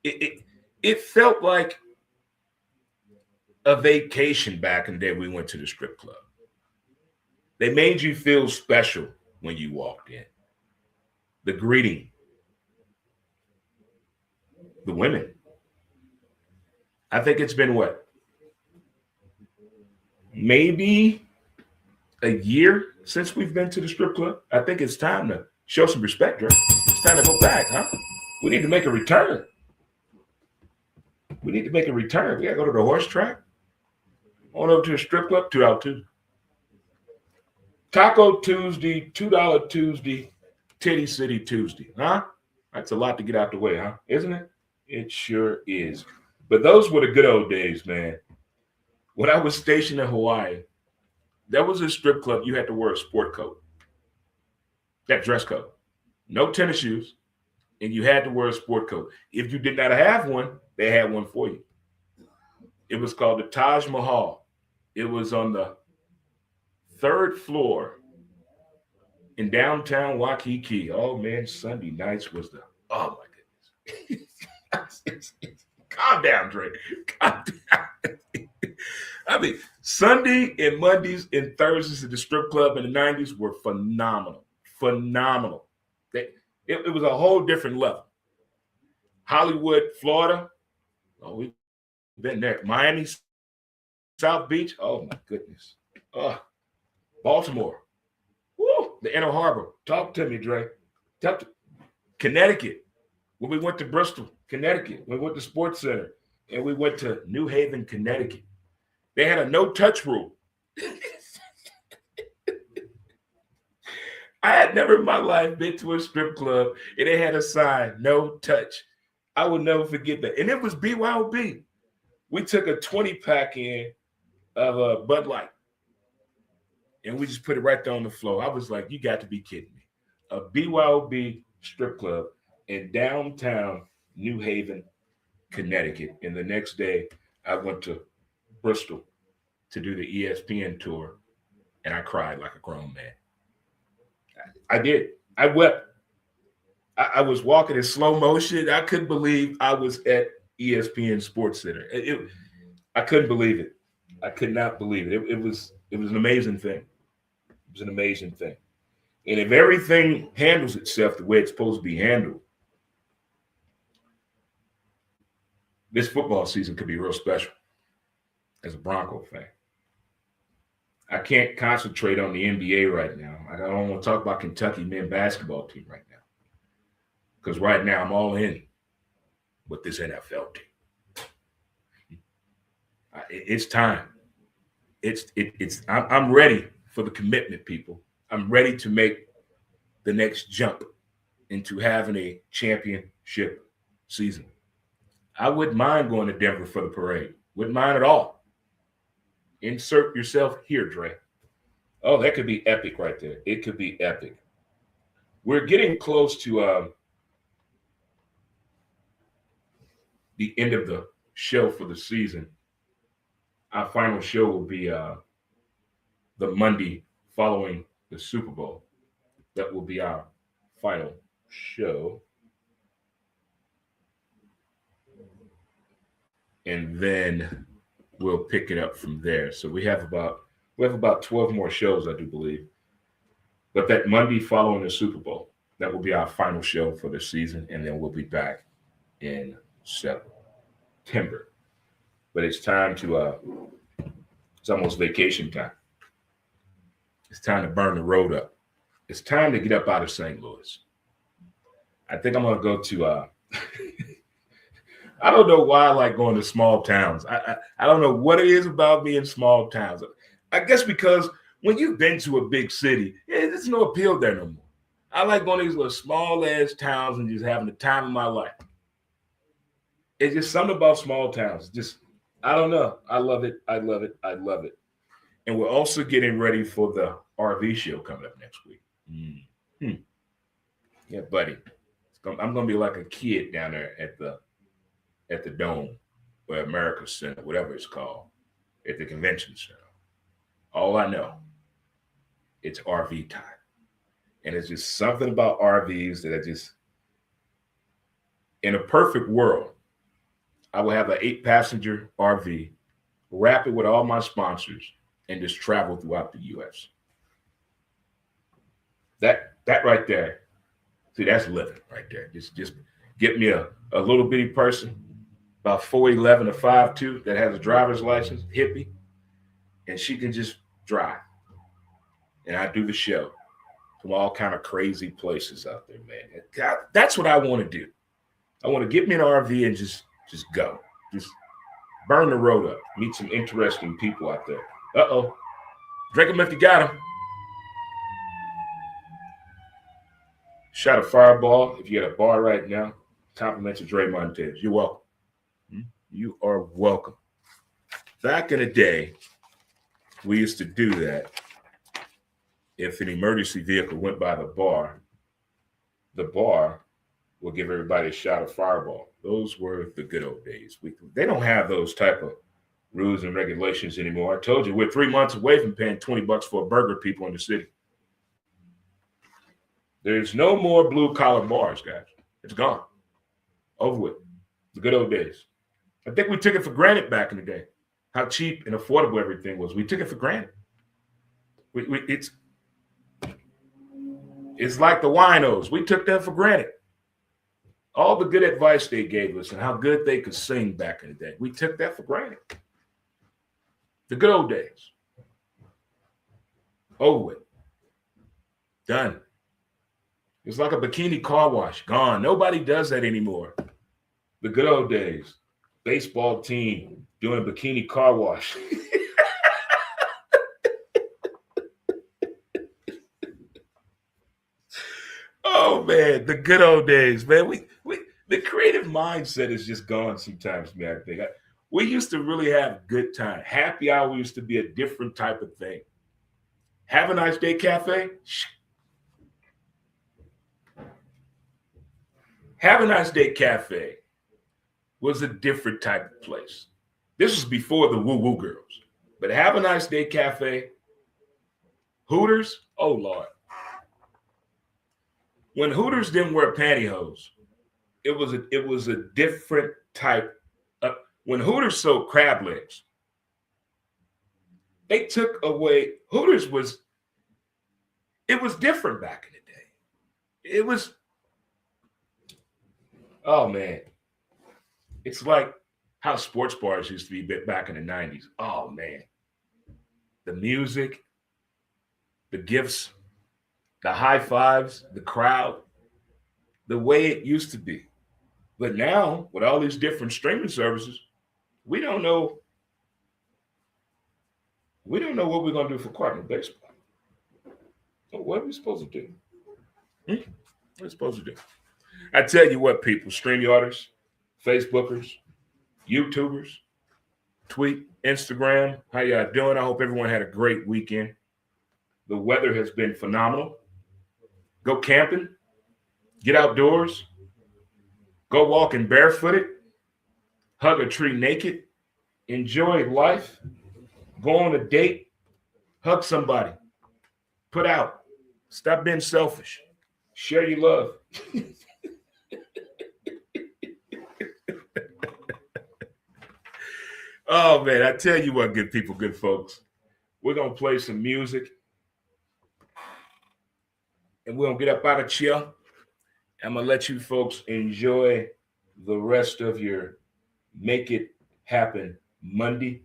It felt like a vacation back in the day we went to the strip club. They made you feel special when you walked in. The greeting. The women. I think it's been what? Maybe a year since we've been to the strip club. I think it's time to show some respect, Dre. It's time to go back, huh? We need to make a return. We need to make a return. We got to go to the horse track. On over to the strip club, $2 Tuesday. Taco Tuesday, $2 Tuesday, Titty City Tuesday, huh? That's a lot to get out the way, huh? Isn't it? It sure is. But those were the good old days, man. When I was stationed in Hawaii, there was a strip club. You had to wear a sport coat. That dress code. No tennis shoes. And you had to wear a sport coat. If you did not have one, they had one for you. It was called the Taj Mahal. It was on the 3rd floor in downtown Waikiki. Oh, man, Sunday nights was the, oh, my goodness. Calm down, Drake. Calm down. I mean, Sunday and Mondays and Thursdays at the strip club in the 90s were phenomenal. Phenomenal. It was a whole different level. Hollywood, Florida. Oh, we've been there. Miami, South Beach. Oh, my goodness. Baltimore. Woo, the Inner Harbor. Talk to me, Dre. Talk to Connecticut. When we went to Bristol, Connecticut. We went to Sports Center. And we went to New Haven, Connecticut. They had a no-touch rule. I had never in my life been to a strip club and they had a sign, no touch. I will never forget that. And it was BYOB. We took a 20-pack in of Bud Light. And we just put it right there on the floor. I was like, you got to be kidding me. A BYOB strip club in downtown New Haven, Connecticut. And the next day, I went to Bristol to do the ESPN tour, and I cried like a grown man. I did. I wept. I was walking in slow motion. I couldn't believe I was at ESPN Sports Center. I couldn't believe it. I could not believe it. It was an amazing thing. It was an amazing thing. And if everything handles itself the way it's supposed to be handled, this football season could be real special as a Bronco fan. I can't concentrate on the NBA right now. I don't want to talk about Kentucky men basketball team right now. Because right now I'm all in with this NFL team. It's time. I'm ready for the commitment, people. I'm ready to make the next jump into having a championship season. I wouldn't mind going to Denver for the parade. Wouldn't mind at all. Insert yourself here, Dre. Oh, that could be epic right there. It could be epic. We're getting close to the end of the show for the season. Our final show will be the Monday following the Super Bowl. That will be our final show. And then we'll pick it up from there. So we have about 12 more shows, I do believe. But that Monday following the Super Bowl, that will be our final show for the season, and then we'll be back in September. But it's time to it's almost vacation time. It's time to burn the road up. It's time to get up out of St. Louis. I think I'm gonna go to I don't know why I like going to small towns. I don't know what it is about me in small towns. I guess because when you've been to a big city, there's no appeal there no more. I like going to these little small ass towns and just having the time of my life. It's just something about small towns. Just, I don't know. I love it. I love it. I love it. And we're also getting ready for the RV show coming up next week. Mm-hmm. Yeah, buddy. I'm going to be like a kid down there at the Dome or America Center, whatever it's called, at the convention center. All I know, it's RV time. And it's just something about RVs that I just, in a perfect world, I will have an 8-passenger RV, wrap it with all my sponsors, and just travel throughout the U.S. That right there, see, that's living right there. Just get me a little bitty person, about 4'11" or 5'2", that has a driver's license, hippie, and she can just drive. And I do the show from all kind of crazy places out there, man. God, that's what I want to do. I want to get me an RV and just go. Just burn the road up. Meet some interesting people out there. Uh-oh. Drink them if you got them. Shot a fireball. If you're at a bar right now, compliments of Dre Montez. You're welcome. You are welcome. Back in the day, we used to do that. If an emergency vehicle went by the bar will give everybody a shot of fireball. Those were the good old days. They don't have those type of rules and regulations anymore. I told you, we're 3 months away from paying $20 for a burger, people in the city. There's no more blue-collar bars, guys. It's gone. Over with. The good old days. I think we took it for granted back in the day, how cheap and affordable everything was. We took it for granted. It's like the winos. We took that for granted. All the good advice they gave us and how good they could sing back in the day. We took that for granted. The good old days. Over with. Done. It's like a bikini car wash. Gone. Nobody does that anymore. The good old days. Baseball team doing a bikini car wash. Oh man, the good old days, man. We the creative mindset is just gone sometimes, man. I think we used to really have good time. Happy hour used to be a different type of thing. Have a nice day, cafe. Have a nice day, cafe was a different type of place. This was before the woo-woo girls. But have a nice day, cafe. Hooters, oh Lord. When Hooters didn't wear pantyhose, it was a different type of, when Hooters sold crab legs, they took away, Hooters was different back in the day. It was, oh man. It's like how sports bars used to be back in the 90s. Oh man. The music, the gifts, the high fives, the crowd, the way it used to be. But now, with all these different streaming services, we don't know what we're going to do for Cardinal baseball. So what are we supposed to do? What are we supposed to do? I tell you what, people, StreamYarders, Facebookers, YouTubers, tweet, Instagram, how y'all doing? I hope everyone had a great weekend. The weather has been phenomenal. Go camping, get outdoors, go walking barefooted. hug a tree naked, enjoy life, go on a date, hug somebody, put out, stop being selfish, share your love. Oh man, I tell you what, good people, good folks. We're gonna play some music and we're gonna get up out of chill. I'm gonna let you folks enjoy the rest of your Make It Happen Monday.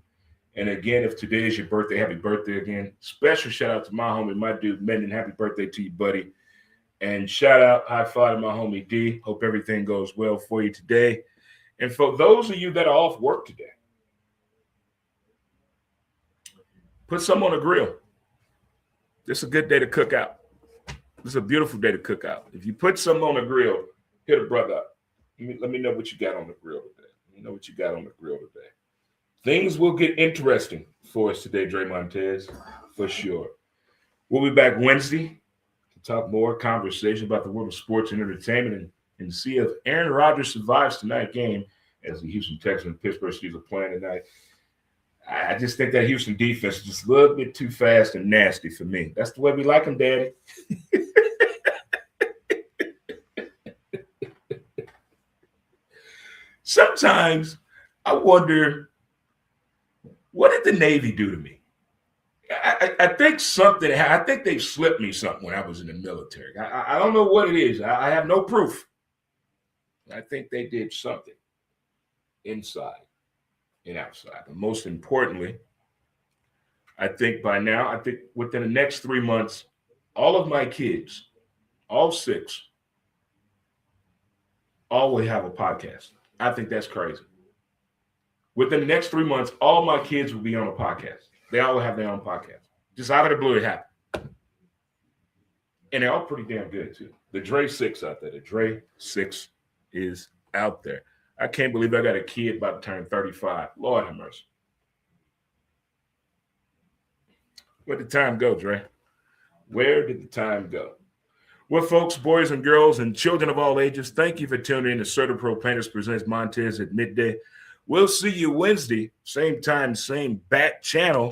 And again, if today is your birthday, happy birthday again. Special shout out to my homie, my dude, Menden. Happy birthday to you, buddy. And shout out, high five to my homie D. Hope everything goes well for you today. And for those of you that are off work today, put some on the grill. This is a good day to cook out. This is a beautiful day to cook out. If you put some on the grill, hit a brother up. Let me know what you got on the grill today. Let me know what you got on the grill today. Things will get interesting for us today, Dre Montez, for sure. We'll be back Wednesday to talk more conversation about the world of sports and entertainment and see if Aaron Rodgers survives tonight's game as the Houston Texans and Pittsburgh Steelers are playing tonight. I just think that Houston defense is just a little bit too fast and nasty for me. That's the way we like them, Daddy. Sometimes I wonder, what did the Navy do to me? I think something, I think they slipped me something when I was in the military. I don't know what it is. I have no proof. I think they did something inside and outside. But most importantly, I think by now, I think within the next 3 months, all of my kids, all 6, all will have a podcast. I think that's crazy. Within the next 3 months, all my kids will be on a podcast. They all will have their own podcast. Just out of the blue, it happened. And they're all pretty damn good, too. The Dre 6 out there. The Dre 6 is out there. I can't believe I got a kid about to turn 35. Lord have mercy. Where did the time go, Dre? Where did the time go? Well, folks, boys and girls, and children of all ages, thank you for tuning in to CrtaPro Painters Presents Montez at midday. We'll see you Wednesday, same time, same bat channel,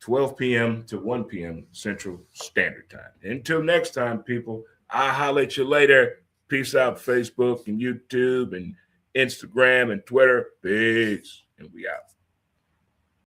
12 p.m. to 1 p.m. Central Standard Time. Until next time, people, I'll holler at you later. Peace out, Facebook and YouTube and Instagram and Twitter. Peace. And we out.